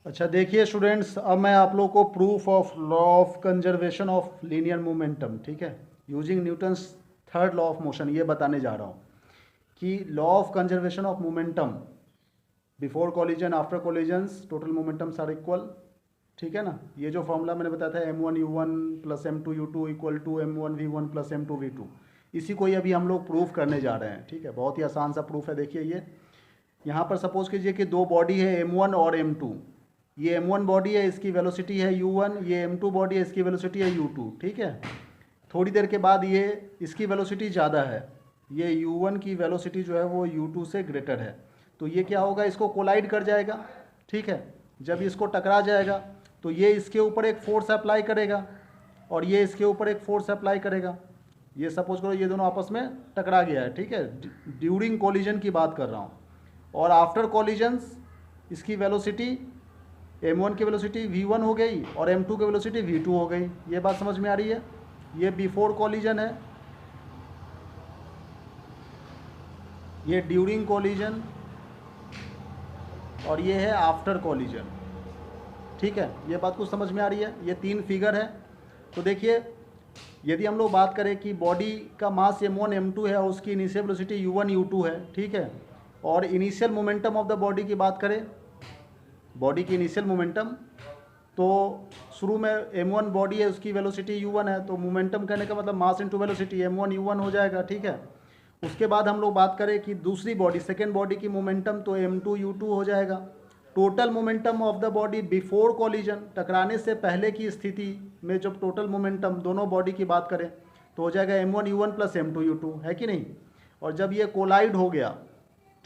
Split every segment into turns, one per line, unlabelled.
अच्छा देखिए स्टूडेंट्स, अब मैं आप लोग को proof of law of conservation of linear momentum, ठीक है, using Newton's third law of motion, ये बताने जा रहा हूँ कि law of conservation of momentum before collision after collisions total momentums are equal. ठीक है ना, ये जो फॉर्मूला मैंने बताया था m1u1 plus m2u2 equal to m1v1 plus m2v2, इसी को ही अभी हम लोग प्रूफ करने जा रहे हैं। ठीक है, बहुत ही आसान सा प्रूफ है। देखिए ये यहाँ पर सपोज कीजिए कि दो बॉडी है m1 और m2। ये m1 बॉडी है, इसकी वेलोसिटी है u1, ये m2 बॉडी है, इसकी वेलोसिटी है u2। ठीक है, थोड़ी देर के बाद ये इसकी वेलोसिटी ज़्यादा है, ये u1 की वेलोसिटी जो है वो u2 से ग्रेटर है, तो ये क्या होगा, इसको कोलाइड कर जाएगा। ठीक है, जब इसको टकरा जाएगा तो ये इसके ऊपर एक फोर्स अप्लाई करेगा और ये इसके ऊपर एक फोर्स अप्लाई करेगा। ये सपोज करो ये दोनों आपस में टकरा गया है। ठीक है, ड्यूरिंग कोलिजन की बात कर रहा हूँ। और आफ्टर कोलिजन्स इसकी वेलोसिटी m1 की वेलोसिटी v1 हो गई और m2 की वेलोसिटी v2 हो गई। ये बात समझ में आ रही है? ये बिफोर कॉलिजन है, ये ड्यूरिंग कॉलिजन, और ये है आफ्टर कॉलिजन। ठीक है, ये बात कुछ समझ में आ रही है? ये तीन फिगर है। तो देखिए, यदि हम लोग बात करें कि बॉडी का मास m1 m2 है और उसकी इनिशियल वेलोसिटी u1 u2 है, ठीक है, और initial momentum of the body की बात करें, बॉडी की इनिशियल मोमेंटम, तो शुरू में m1 बॉडी है, उसकी वेलोसिटी u1 है, तो मोमेंटम कहने का मतलब mass into velocity m1 u1 हो जाएगा। ठीक है, उसके बाद हम लोग बात करें कि दूसरी बॉडी, सेकेंड बॉडी की मोमेंटम, तो m2 u2 हो जाएगा। Total momentum of the body before collision, टकराने से पहले की स्थिति में जब टोटल मोमेंटम दोनों बॉडी की बात करें तो हो जाएगा m1 u1 plus m2 u2, है कि नहीं? और जब ये कोलाइड हो गया,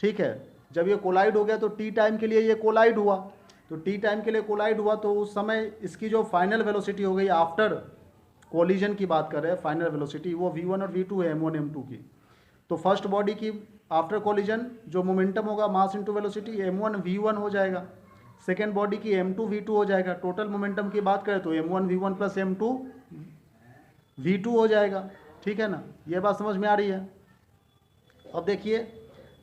ठीक है, जब ये कोलाइड हो गया तो टी टाइम के लिए ये कोलाइड हुआ, तो टी टाइम के लिए कोलाइड हुआ तो उस समय इसकी जो फाइनल वेलोसिटी हो गई आफ्टर कोलिजन की बात कर रहे हैं, फाइनल वेलोसिटी वो v1 और v2 है, m1 m2 की। तो फर्स्ट बॉडी की आफ्टर कोलिजन जो मोमेंटम होगा mass into velocity m1 v1 हो जाएगा, सेकेंड बॉडी की m2 v2 हो जाएगा। टोटल मोमेंटम की बात करें तो m1 v1 plus m2 v2 हो जाएगा। ठीक है ना, ये बात समझ में आ रही है? अब देखिए,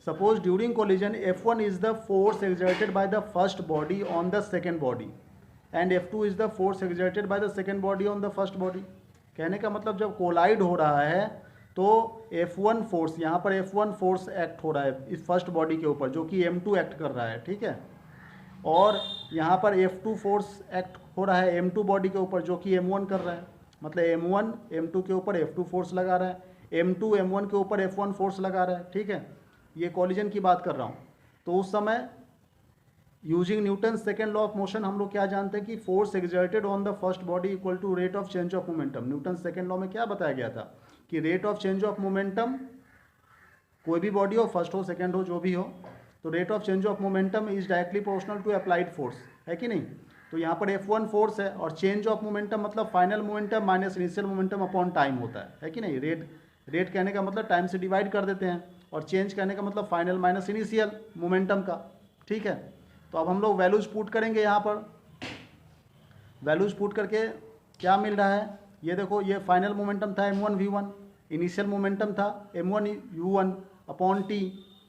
suppose during collision F1 is the force exerted by the first body on the second body and F2 is the force exerted by the second body on the first body। कहने का मतलब जब कोलाइड हो रहा है तो F1 force, यहाँ पर F1 फोर्स एक्ट हो रहा है इस फर्स्ट बॉडी के ऊपर जो कि M2 एक्ट कर रहा है। ठीक है, और यहाँ पर F2 फोर्स एक्ट हो रहा है M2 बॉडी के ऊपर जो कि M1 कर रहा है, मतलब M1 M2 के ऊपर F2 फोर्स लगा रहा है, M2 M1 के ऊपर F1 फोर्स लगा रहा है। ठीक है, ये कॉलिजन की बात कर रहा हूँ। तो उस समय using Newton second law of motion हम लोग क्या जानते हैं कि force exerted on the first body equal to rate of change of momentum. Newton second law में क्या बताया गया था कि rate of change of momentum, कोई भी बॉडी हो, फर्स्ट हो सेकेंड हो जो भी हो, तो rate of change of momentum is directly proportional to applied force, है कि नहीं? तो यहाँ पर F1 फोर्स है और चेंज ऑफ मोमेंटम मतलब final momentum minus initial momentum upon time होता है कि नहीं? रेट कहने का मतलब टाइम से डिवाइड कर देते हैं और चेंज कहने का मतलब फाइनल माइनस इनिशियल मोमेंटम का। ठीक है, तो अब हम लोग वैल्यूज पुट करेंगे। यहाँ पर वैल्यूज पुट करके क्या मिल रहा है, ये देखो, ये फाइनल मोमेंटम था m1 v1, इनिशियल मोमेंटम था m1 u1 अपॉन टी,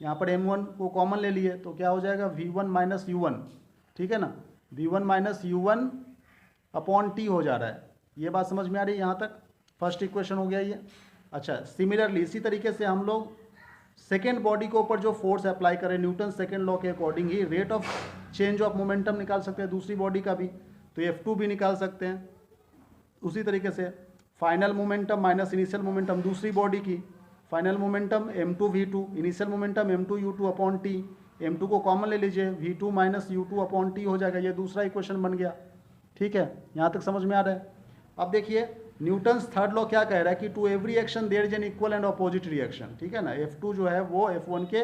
यहाँ पर m1 को कॉमन ले लिए तो क्या हो जाएगा v1 माइनस u1। ठीक है ना, v1 minus u1 upon T हो जा रहा है। ये बात समझ में आ रही है? यहाँ तक फर्स्ट इक्वेशन हो गया ये। अच्छा, सिमिलरली इसी तरीके से हम लोग सेकेंड बॉडी के ऊपर जो फोर्स अप्लाई करें न्यूटन सेकेंड लॉ के according he rate of change of momentum निकाल सकते हैं दूसरी बॉडी का भी, तो F2 भी निकाल सकते हैं। उसी तरीके से final momentum minus initial momentum दूसरी बॉडी की, final momentum m2 v2, initial momentum m2 u2 upon T, m2 को कॉमन ले लीजिए, v2 minus u2 upon T हो जाएगा। ये दूसरा इक्वेशन बन गया। ठीक है, यहाँ तक समझ में आ रहा है? अब देखिए न्यूटन्स थर्ड लॉ क्या कह रहा है कि to every action there is an equal and opposite reaction. ठीक है ना, F2 जो है वो F1 के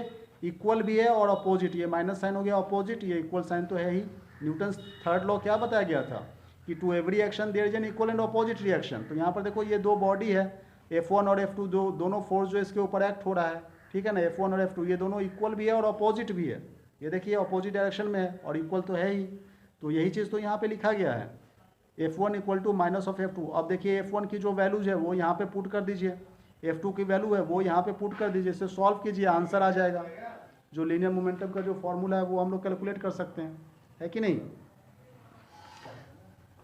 इक्वल भी है और अपोजिट, ये माइनस साइन हो गया अपोजिट, ये इक्वल साइन तो है ही। न्यूटन्स थर्ड लॉ क्या बताया गया था कि to every action there is an equal and opposite reaction. तो यहाँ पर देखो ये दो बॉडी है F1 और F2, दोनों फोर्स जो इसके ऊपर एक्ट हो रहा है, ठीक है ना, F1 और F2 ये दोनों इक्वल भी है और अपोजिट भी है। ये देखिए अपोजिट डायरेक्शन में है और इक्वल तो है ही, तो यही चीज़ तो यहाँ पे लिखा गया है, F1 equal to minus of F2। अब देखिए F1 की जो वैल्यूज है वो यहाँ पे पुट कर दीजिए, F2 की वैल्यू है वो यहाँ पे पुट कर दीजिए, इसे सॉल्व कीजिए, आंसर आ जाएगा। जो लीनियर मोमेंटम का जो फॉर्मूला है वो हम लोग कैलकुलेट कर सकते हैं, है कि नहीं?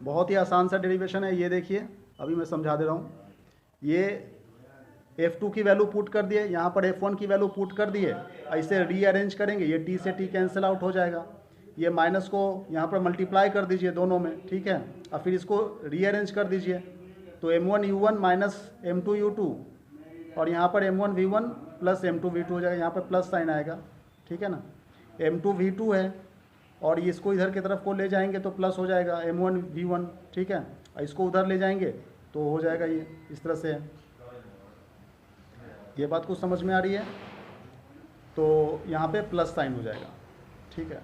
बहुत ही आसान सा डेरिवेशन है, ये देखिए अभी मैं समझा दे रहा हूँ। ये F2 की वैल्यू पुट कर दिए, यहाँ पर F1 की वैल्यू पुट कर दिए, ऐसे रीअरेंज करेंगे, ये T से T कैंसिल आउट हो जाएगा, ये माइनस को यहाँ पर मल्टीप्लाई कर दीजिए दोनों में, ठीक है, और फिर इसको रीअरेंज कर दीजिए, तो M1U1 माइनस M2U2 और यहाँ पर M1V1 प्लस M2V2 हो जाएगा, यहाँ पर प्लस साइन आएगा, ठीक है ना। M2V2 है और इसको इधर की तरफ को ले जाएंगे तो प्लस हो जाएगा M1V1, ठीक है, और इसको उधर ले जाएंगे तो हो जाएगा, ये इस तरह से है। ये बात कुछ समझ में आ रही है? तो यहाँ पे प्लस साइन हो जाएगा, ठीक है।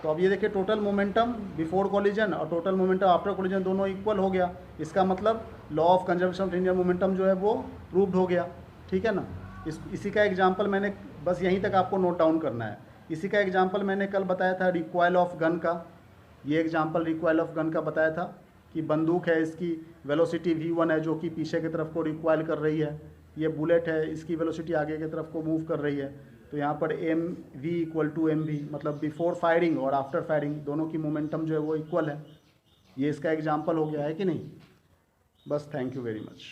तो अब ये देखिए टोटल मोमेंटम बिफोर कॉलिजन और टोटल मोमेंटम आफ्टर कॉलिजन दोनों इक्वल हो गया, इसका मतलब law of conservation of linear momentum जो है वो प्रूव्ड हो गया, ठीक है ना। इसी का एग्जांपल मैंने, बस यहीं तक आपको नोट डाउन करना है, इसी का एग्जांपल मैंने कल बताया था रिकॉइल ऑफ गन का। ये एग्जांपल रिकॉइल ऑफ गन का बताया था कि बंदूक है, इसकी वेलोसिटी v1 है जो कि पीछे की तरफ को रिकॉइल कर रही है, ये बुलेट है, इसकी वेलोसिटी आगे की तरफ को मूव कर रही है, तो यहाँ पर mv इक्वल टू mv, मतलब बिफोर फायरिंग और आफ्टर फायरिंग दोनों की मोमेंटम जो है वो इक्वल है। ये इसका एग्जांपल हो गया है कि नहीं? बस, थैंक यू वेरी मच।